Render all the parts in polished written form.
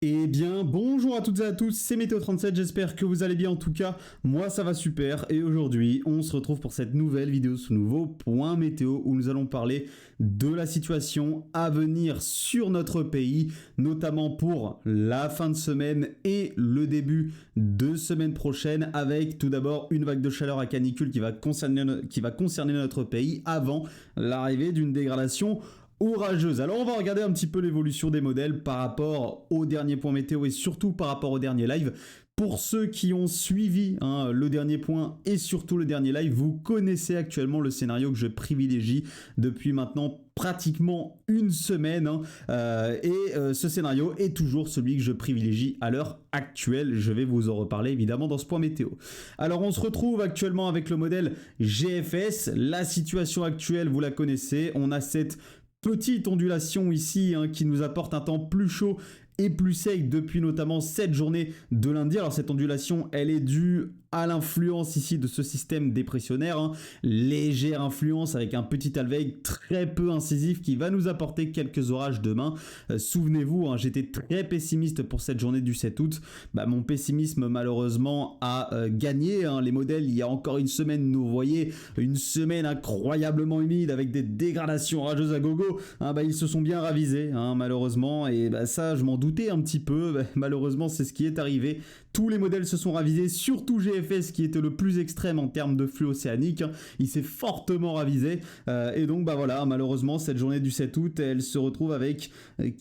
Eh bien, bonjour à toutes et à tous, c'est Météo37, j'espère que vous allez bien. En tout cas, moi ça va super, et aujourd'hui on se retrouve pour cette nouvelle vidéo, ce nouveau point météo où nous allons parler de la situation à venir sur notre pays, notamment pour la fin de semaine et le début de semaine prochaine, avec tout d'abord une vague de chaleur à canicule qui va concerner notre pays avant l'arrivée d'une dégradation orageuse. Alors on va regarder un petit peu l'évolution des modèles par rapport au dernier point météo et surtout par rapport au dernier live. Pour ceux qui ont suivi le dernier point et surtout le dernier live, vous connaissez actuellement le scénario que je privilégie depuis maintenant pratiquement une semaine. Ce scénario est toujours celui que je privilégie à l'heure actuelle. Je vais vous en reparler évidemment dans ce point météo. Alors on se retrouve actuellement avec le modèle GFS. La situation actuelle, vous la connaissez. On a cette petite ondulation ici qui nous apporte un temps plus chaud et plus sec depuis notamment cette journée de lundi. Alors cette ondulation, elle est due à l'influence ici de ce système dépressionnaire, légère influence avec un petit alvéole très peu incisif qui va nous apporter quelques orages demain. Souvenez-vous, j'étais très pessimiste pour cette journée du 7 août. Mon pessimisme malheureusement a gagné. Les modèles, il y a encore une semaine, nous voyez, une semaine incroyablement humide avec des dégradations orageuses à gogo. Ils se sont bien ravisés malheureusement, et ça je m'en doutais un petit peu. Malheureusement c'est ce qui est arrivé. Tous les modèles se sont ravisés, surtout GFS qui était le plus extrême en termes de flux océanique. Il s'est fortement ravisé. Et donc voilà, malheureusement cette journée du 7 août, elle se retrouve avec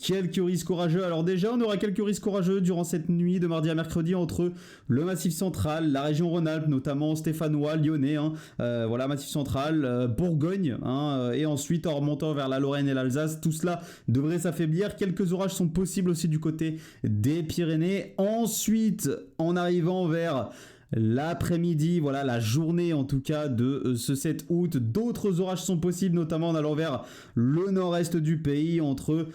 quelques risques orageux. Alors déjà, on aura quelques risques orageux durant cette nuit de mardi à mercredi entre le Massif central, la région Rhône-Alpes, notamment stéphanois, lyonnais. Voilà, Massif central, Bourgogne. Et ensuite, en remontant vers la Lorraine et l'Alsace, tout cela devrait s'affaiblir. Quelques orages sont possibles aussi du côté des Pyrénées. Ensuite, en arrivant vers l'après-midi, voilà, la journée en tout cas de ce 7 août, d'autres orages sont possibles, notamment en allant vers le nord-est du pays, entre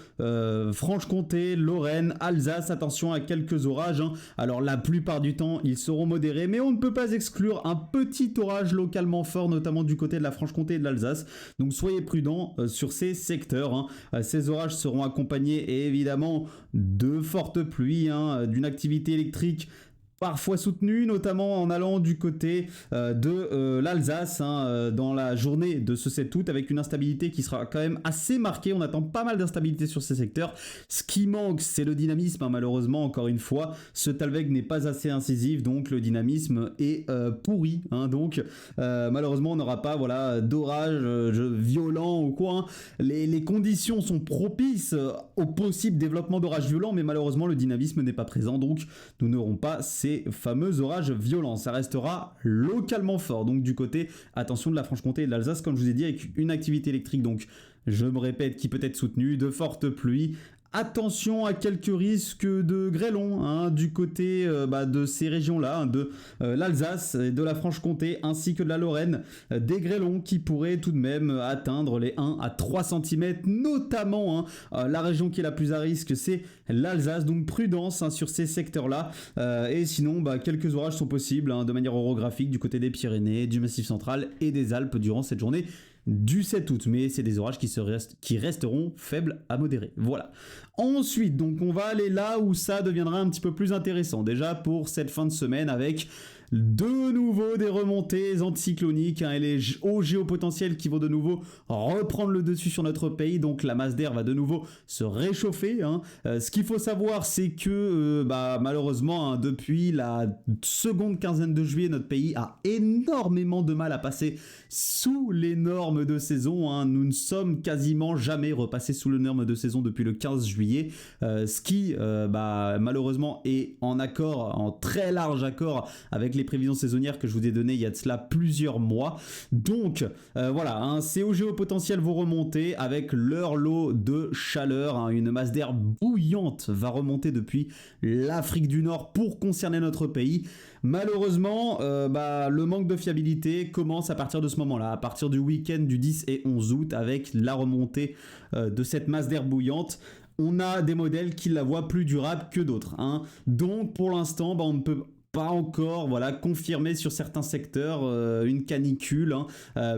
Franche-Comté, Lorraine, Alsace. Attention à quelques orages. Alors la plupart du temps, ils seront modérés, mais on ne peut pas exclure un petit orage localement fort, notamment du côté de la Franche-Comté et de l'Alsace. Donc soyez prudents sur ces secteurs. Ces orages seront accompagnés évidemment de fortes pluies, d'une activité électrique parfois soutenu, notamment en allant du côté de l'Alsace dans la journée de ce 7 août, avec une instabilité qui sera quand même assez marquée. On attend pas mal d'instabilité sur ces secteurs. Ce qui manque, c'est le dynamisme, malheureusement, encore une fois. Ce Talveg n'est pas assez incisif, donc le dynamisme est pourri. Donc malheureusement, on n'aura pas d'orage violent ou quoi. Les conditions sont propices au possible développement d'orages violents, mais malheureusement, le dynamisme n'est pas présent, donc nous n'aurons pas ces fameux orages violents. Ça restera localement fort. Donc du côté, attention, de la Franche-Comté et de l'Alsace, comme je vous ai dit, avec une activité électrique, donc je me répète, qui peut être soutenue, de fortes pluies. Attention à quelques risques de grêlons du côté de ces régions-là, de l'Alsace et de la Franche-Comté, ainsi que de la Lorraine. Des grêlons qui pourraient tout de même atteindre les 1 à 3 cm, notamment la région qui est la plus à risque, c'est l'Alsace. Donc prudence sur ces secteurs-là. Et sinon, quelques orages sont possibles de manière orographique du côté des Pyrénées, du Massif central et des Alpes durant cette journée du 7 août, mais c'est des orages qui resteront faibles à modérés. Voilà. Ensuite, donc on va aller là où ça deviendra un petit peu plus intéressant. Déjà pour cette fin de semaine avec de nouveau des remontées anticycloniques et les hauts géopotentiels qui vont de nouveau reprendre le dessus sur notre pays. Donc la masse d'air va de nouveau se réchauffer. Ce qu'il faut savoir, c'est que malheureusement, depuis la seconde quinzaine de juillet, notre pays a énormément de mal à passer sous les normes de saison. Nous ne sommes quasiment jamais repassés sous les normes de saison depuis le 15 juillet. Ce qui, malheureusement, est en très large accord avec les prévisions saisonnières que je vous ai données il y a de cela plusieurs mois. Donc ces hauts géopotentiels vont remonter avec leur lot de chaleur. Une masse d'air bouillante va remonter depuis l'Afrique du Nord pour concerner notre pays. Malheureusement, le manque de fiabilité commence à partir de ce moment-là, à partir du week-end du 10 et 11 août, avec la remontée de cette masse d'air bouillante. On a des modèles qui la voient plus durable que d'autres. Donc pour l'instant, on ne peut pas encore confirmer sur certains secteurs une canicule,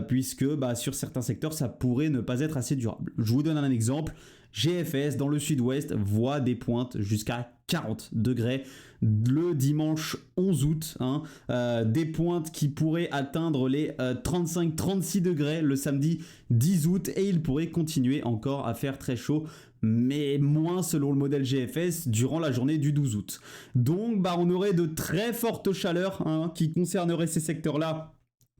puisque sur certains secteurs ça pourrait ne pas être assez durable. Je vous donne un exemple. GFS dans le sud-ouest voit des pointes jusqu'à 40 degrés le dimanche 11 août, des pointes qui pourraient atteindre les 35-36 degrés le samedi 10 août et il pourrait continuer encore à faire très chaud, mais moins selon le modèle GFS durant la journée du 12 août. Donc on aurait de très fortes chaleurs qui concerneraient ces secteurs-là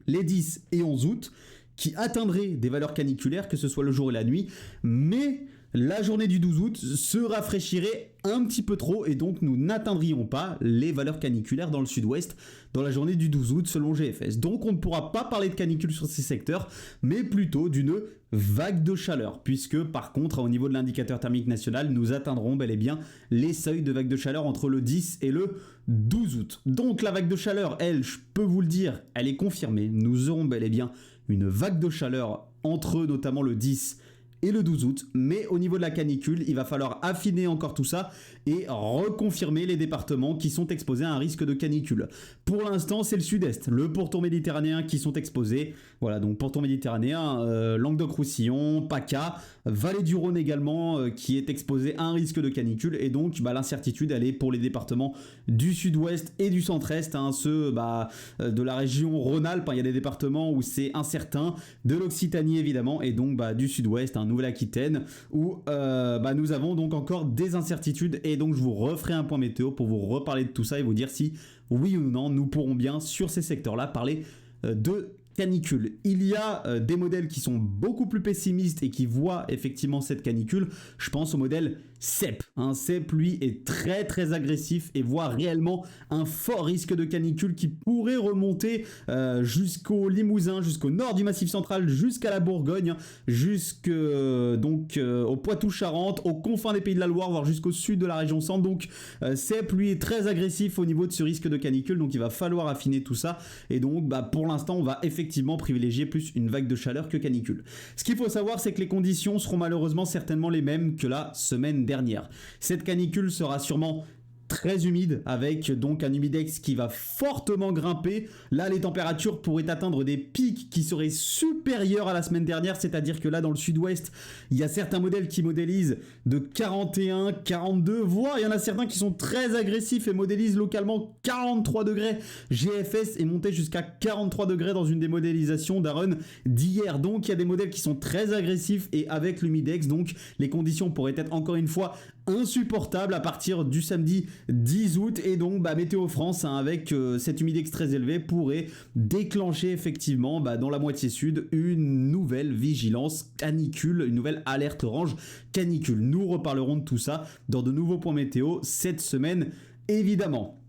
les 10 et 11 août, qui atteindraient des valeurs caniculaires, que ce soit le jour et la nuit, mais la journée du 12 août se rafraîchirait un petit peu trop et donc nous n'atteindrions pas les valeurs caniculaires dans le sud-ouest dans la journée du 12 août selon GFS. Donc on ne pourra pas parler de canicule sur ces secteurs, mais plutôt d'une vague de chaleur, puisque par contre au niveau de l'indicateur thermique national, nous atteindrons bel et bien les seuils de vague de chaleur entre le 10 et le 12 août. Donc la vague de chaleur, elle, je peux vous le dire, elle est confirmée. Nous aurons bel et bien une vague de chaleur entre notamment le 10 et le 12 août, mais au niveau de la canicule, il va falloir affiner encore tout ça et reconfirmer les départements qui sont exposés à un risque de canicule. Pour l'instant, c'est le sud-est, le pourtour méditerranéen qui sont exposés. Voilà, donc pourtour méditerranéen, Languedoc-Roussillon, PACA, Vallée du Rhône également, qui est exposé à un risque de canicule. Et donc, l'incertitude, elle est pour les départements du sud-ouest et du centre-est, ceux de la région Rhône-Alpes. Il y a des départements où c'est incertain, de l'Occitanie évidemment, et donc du sud-ouest, Nouvelle-Aquitaine, où nous avons donc encore des incertitudes. Et donc, je vous referai un point météo pour vous reparler de tout ça et vous dire si, oui ou non, nous pourrons bien, sur ces secteurs-là, parler de canicule. Il y a des modèles qui sont beaucoup plus pessimistes et qui voient effectivement cette canicule. Je pense au modèle CEP. CEP, lui, est très très agressif et voit réellement un fort risque de canicule qui pourrait remonter jusqu'au Limousin, jusqu'au nord du Massif central, jusqu'à la Bourgogne, au Poitou-Charentes, aux confins des Pays de la Loire, voire jusqu'au sud de la région centre. Donc CEP, lui, est très agressif au niveau de ce risque de canicule, donc il va falloir affiner tout ça. Et donc, pour l'instant, on va effectivement privilégier plus une vague de chaleur que canicule. Ce qu'il faut savoir, c'est que les conditions seront malheureusement certainement les mêmes que la semaine dernière. Cette canicule sera sûrement très humide, avec donc un humidex qui va fortement grimper. Là, les températures pourraient atteindre des pics qui seraient supérieurs à la semaine dernière, c'est-à-dire que là, dans le sud-ouest, il y a certains modèles qui modélisent de 41, 42, voire il y en a certains qui sont très agressifs et modélisent localement 43 degrés. GFS est monté jusqu'à 43 degrés dans une des modélisations d'Aaron d'hier. Donc, il y a des modèles qui sont très agressifs et avec l'humidex, donc les conditions pourraient être encore une fois insupportable à partir du samedi 10 août et donc Météo France avec cet humidex très élevé pourrait déclencher effectivement dans la moitié sud une nouvelle vigilance canicule, une nouvelle alerte orange canicule. Nous reparlerons de tout ça dans de nouveaux points météo cette semaine évidemment.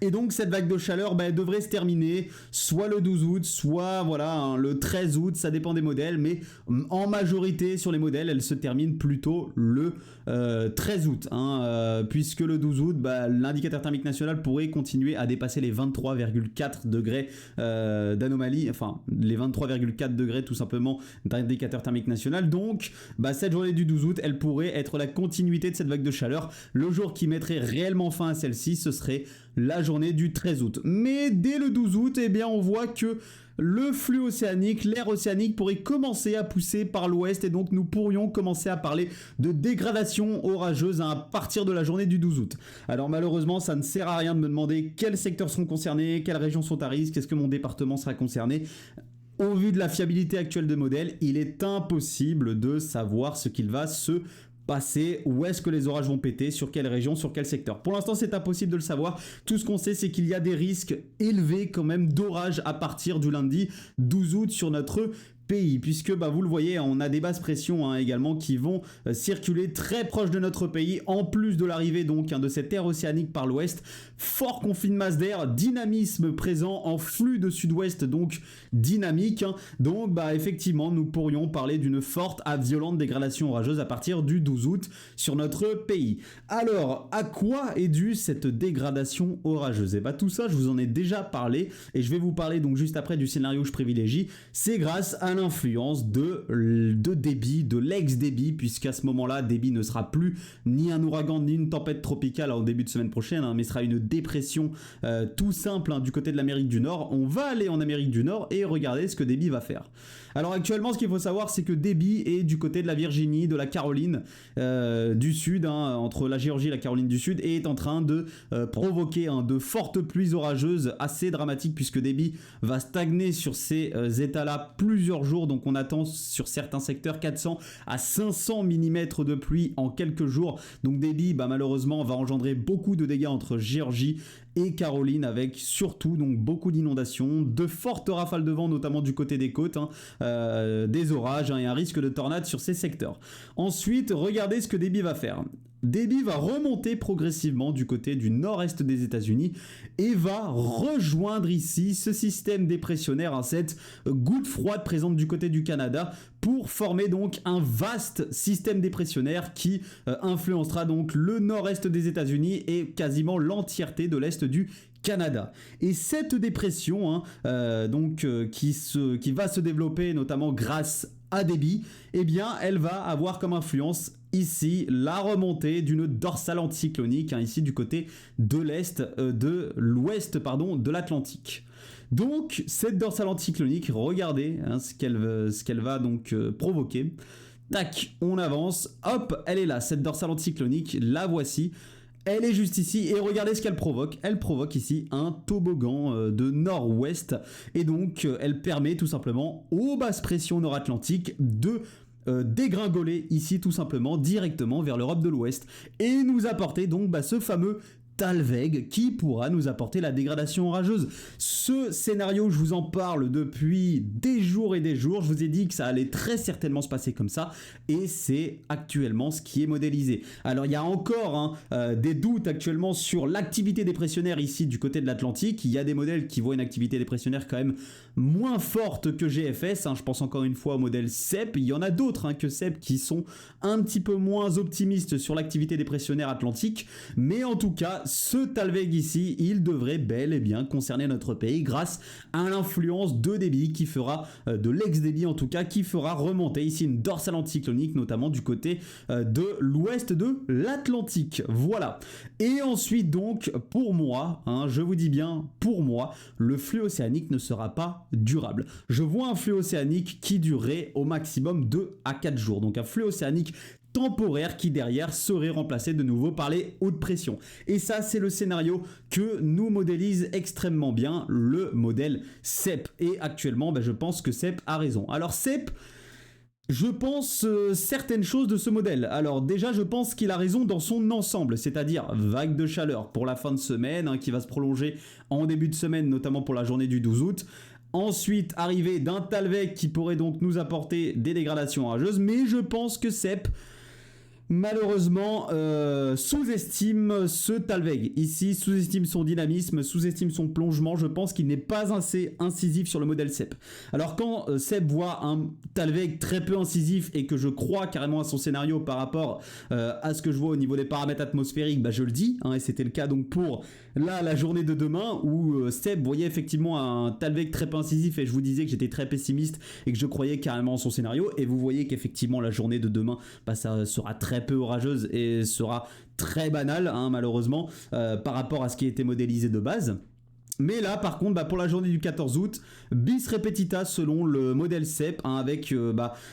Et donc cette vague de chaleur elle devrait se terminer soit le 12 août, soit le 13 août, ça dépend des modèles, mais en majorité sur les modèles, elle se termine plutôt le 13 août, puisque le 12 août, l'indicateur thermique national pourrait continuer à dépasser les 23,4 degrés d'anomalie, enfin les 23,4 degrés tout simplement d'indicateur thermique national. Donc cette journée du 12 août, elle pourrait être la continuité de cette vague de chaleur. Le jour qui mettrait réellement fin à celle-ci, ce serait la journée du 13 août. Mais dès le 12 août, on voit que le flux océanique, l'air océanique pourrait commencer à pousser par l'ouest et donc nous pourrions commencer à parler de dégradation orageuse à partir de la journée du 12 août. Alors malheureusement, ça ne sert à rien de me demander quels secteurs seront concernés, quelles régions sont à risque, est-ce que mon département sera concerné. Au vu de la fiabilité actuelle de modèles, il est impossible de savoir ce qu'il va se passer, où est-ce que les orages vont péter, sur quelle région, sur quel secteur. Pour l'instant, c'est impossible de le savoir. Tout ce qu'on sait, c'est qu'il y a des risques élevés quand même d'orages à partir du lundi 12 août sur notre pays, puisque vous le voyez, on a des basses pressions également qui vont circuler très proche de notre pays, en plus de l'arrivée donc de cette air océanique par l'ouest. Fort conflit de masse d'air, dynamisme présent en flux de sud-ouest, donc dynamique. Donc effectivement, nous pourrions parler d'une forte à violente dégradation orageuse à partir du 12 août sur notre pays. Alors, à quoi est due cette dégradation orageuse? Tout ça, je vous en ai déjà parlé et je vais vous parler donc juste après du scénario que je privilégie. C'est grâce à l'influence de Debby, de l'ex-Debby, puisqu'à ce moment-là, Debby ne sera plus ni un ouragan ni une tempête tropicale en début de semaine prochaine, mais sera une dépression tout simple du côté de l'Amérique du Nord. On va aller en Amérique du Nord et regarder ce que Debby va faire. Alors actuellement, ce qu'il faut savoir, c'est que Debby est du côté de la Virginie, de la Caroline du Sud, entre la Géorgie et la Caroline du Sud, et est en train de provoquer de fortes pluies orageuses assez dramatiques, puisque Debby va stagner sur ces états-là plusieurs jours. Donc on attend sur certains secteurs 400 à 500 mm de pluie en quelques jours. Donc Debby, malheureusement, va engendrer beaucoup de dégâts entre Géorgie et Caroline, avec surtout donc beaucoup d'inondations, de fortes rafales de vent, notamment du côté des côtes, des orages et un risque de tornade sur ces secteurs. Ensuite, regardez ce que Debby va faire. Debby va remonter progressivement du côté du nord-est des États-Unis et va rejoindre ici ce système dépressionnaire, cette goutte froide présente du côté du Canada, pour former donc un vaste système dépressionnaire qui influencera donc le nord-est des États-Unis et quasiment l'entièreté de l'est du Canada. Et cette dépression qui va se développer notamment grâce à Debby, eh bien elle va avoir comme influence ici la remontée d'une dorsale anticyclonique, ici du côté de l'ouest de l'Atlantique. Donc cette dorsale anticyclonique, regardez ce qu'elle va donc provoquer. Tac, on avance, hop, elle est là, cette dorsale anticyclonique, la voici. Elle est juste ici et regardez ce qu'elle provoque. Elle provoque ici un toboggan de nord-ouest et donc elle permet tout simplement aux basses pressions nord-atlantiques de dégringoler ici tout simplement directement vers l'Europe de l'Ouest et nous apporter donc ce fameux Talveg qui pourra nous apporter la dégradation orageuse. Ce scénario, je vous en parle depuis des jours et des jours. Je vous ai dit que ça allait très certainement se passer comme ça et c'est actuellement ce qui est modélisé. Alors il y a encore des doutes actuellement sur l'activité dépressionnaire ici du côté de l'Atlantique. Il y a des modèles qui voient une activité dépressionnaire quand même moins forte que GFS. Je pense encore une fois au modèle CEP. Il y en a d'autres que CEP qui sont un petit peu moins optimistes sur l'activité dépressionnaire atlantique. Mais en tout cas, ce Talveg ici, il devrait bel et bien concerner notre pays grâce à l'influence de Debby qui fera, de l'ex-Debby en tout cas, qui fera remonter ici une dorsale anticyclonique, notamment du côté de l'ouest de l'Atlantique. Voilà. Et ensuite donc, pour moi, je vous dis bien, pour moi, le flux océanique ne sera pas durable. Je vois un flux océanique qui durerait au maximum 2 à 4 jours. Donc un flux océanique temporaire qui derrière serait remplacé de nouveau par les hautes pressions. Et ça, c'est le scénario que nous modélise extrêmement bien le modèle CEP. Et actuellement, je pense que CEP a raison. Alors CEP, je pense certaines choses de ce modèle. Alors déjà, je pense qu'il a raison dans son ensemble, c'est-à-dire vague de chaleur pour la fin de semaine, qui va se prolonger en début de semaine, notamment pour la journée du 12 août. Ensuite, arrivée d'un Talveg qui pourrait donc nous apporter des dégradations orageuses, mais je pense que CEP malheureusement sous-estime ce Talveg. Ici, sous-estime son dynamisme, sous-estime son plongement. Je pense qu'il n'est pas assez incisif sur le modèle CEP. Alors quand CEP voit un Talveg très peu incisif et que je crois carrément à son scénario par rapport à ce que je vois au niveau des paramètres atmosphériques, je le dis, et c'était le cas donc pour la journée de demain où CEP voyait effectivement un Talveg très peu incisif et je vous disais que j'étais très pessimiste et que je croyais carrément en son scénario, et vous voyez qu'effectivement la journée de demain ça sera très peu orageuse et sera très banale malheureusement par rapport à ce qui a été modélisé de base. Mais là par contre pour la journée du 14 août, bis repetita selon le modèle CEP, avec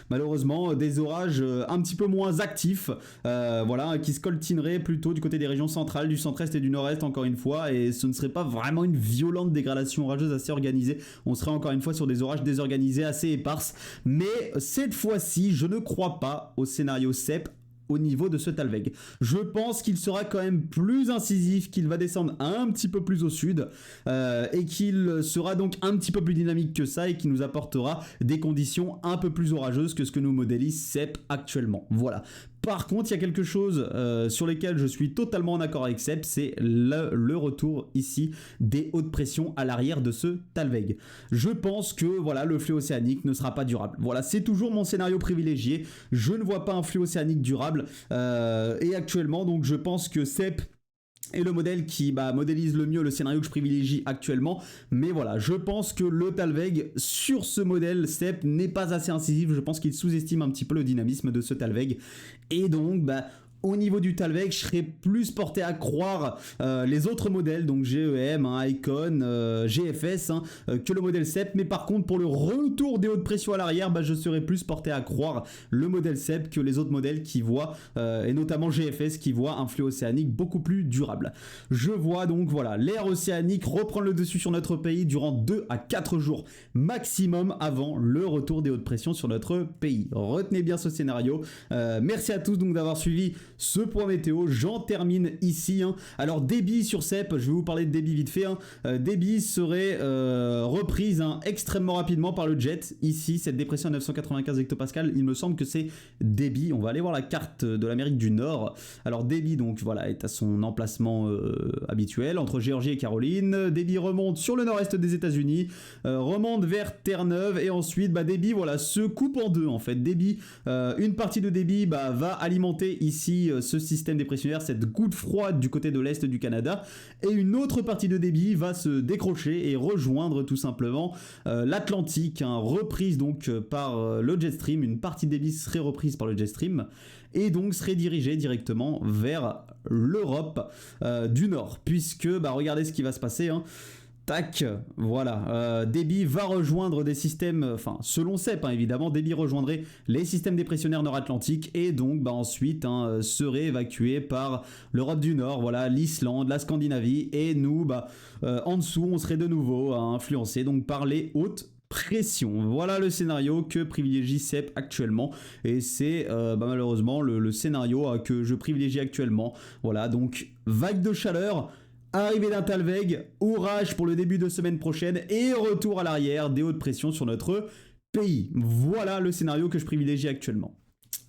malheureusement des orages un petit peu moins actifs, qui se coltineraient plutôt du côté des régions centrales, du centre-est et du nord-est encore une fois, et ce ne serait pas vraiment une violente dégradation orageuse assez organisée, on serait encore une fois sur des orages désorganisés assez éparses. Mais cette fois-ci je ne crois pas au scénario CEP au niveau de ce Talveg. Je pense qu'il sera quand même plus incisif, qu'il va descendre un petit peu plus au sud et qu'il sera donc un petit peu plus dynamique que ça et qui nous apportera des conditions un peu plus orageuses que ce que nous modélise CEP actuellement. Voilà. Par contre, il y a quelque chose sur lequel je suis totalement en accord avec CEP, c'est le retour ici des hautes pressions à l'arrière de ce Talveg. Je pense que le flux océanique ne sera pas durable. Voilà, c'est toujours mon scénario privilégié. Je ne vois pas un flux océanique durable et actuellement, donc je pense que CEP et le modèle qui modélise le mieux le scénario que je privilégie actuellement. Mais voilà, je pense que le Talweg sur ce modèle CEP n'est pas assez incisif. Je pense qu'il sous-estime un petit peu le dynamisme de ce Talweg. Et donc, au niveau du Talweg, je serais plus porté à croire les autres modèles, donc GEM, Icon, GFS, que le modèle CEP. Mais par contre, pour le retour des hautes pressions à l'arrière, je serais plus porté à croire le modèle CEP que les autres modèles qui voient, et notamment GFS, qui voient un flux océanique beaucoup plus durable. Je vois donc, voilà, l'air océanique reprendre le dessus sur notre pays durant 2 à 4 jours maximum avant le retour des hautes pressions sur notre pays. Retenez bien ce scénario. Merci à tous donc d'avoir suivi ce point météo. J'en termine ici. Alors débit sur CEP, je vais vous parler de débit vite fait. Débit serait reprise extrêmement rapidement par le jet. Ici, cette dépression à 995 hectopascales, il me semble que c'est débit. On va aller voir la carte de l'Amérique du Nord. Alors débit donc voilà est à son emplacement habituel entre Géorgie et Caroline. Débit remonte sur le nord-est des États-Unis, remonte vers Terre-Neuve et ensuite débit se coupe en deux en fait. Débit, une partie de débit va alimenter ici ce système dépressionnaire, cette goutte froide du côté de l'est du Canada, et une autre partie de débit va se décrocher et rejoindre tout simplement l'Atlantique, reprise donc par le jet stream. Une partie de débit serait reprise par le jet stream et donc serait dirigée directement vers l'Europe du Nord, puisque regardez ce qui va se passer. Tac, voilà, débit va rejoindre des systèmes, selon CEP évidemment, débit rejoindrait les systèmes dépressionnaires nord-atlantiques et donc ensuite serait évacué par l'Europe du Nord, voilà, l'Islande, la Scandinavie, et nous, en dessous, on serait de nouveau influencé donc par les hautes pression. Voilà le scénario que privilégie CEP actuellement, et c'est malheureusement le scénario que je privilégie actuellement. Voilà, donc vague de chaleur, arrivée d'un Talweg, orage pour le début de semaine prochaine et retour à l'arrière des hautes pressions sur notre pays. Voilà le scénario que je privilégie actuellement.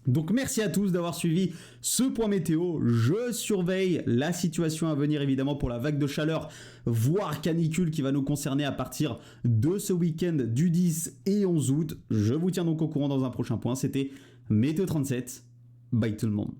Donc merci à tous d'avoir suivi ce point météo. Je surveille la situation à venir évidemment pour la vague de chaleur, voire canicule qui va nous concerner à partir de ce week-end du 10 et 11 août. Je vous tiens donc au courant dans un prochain point. C'était Météo 37. Bye tout le monde.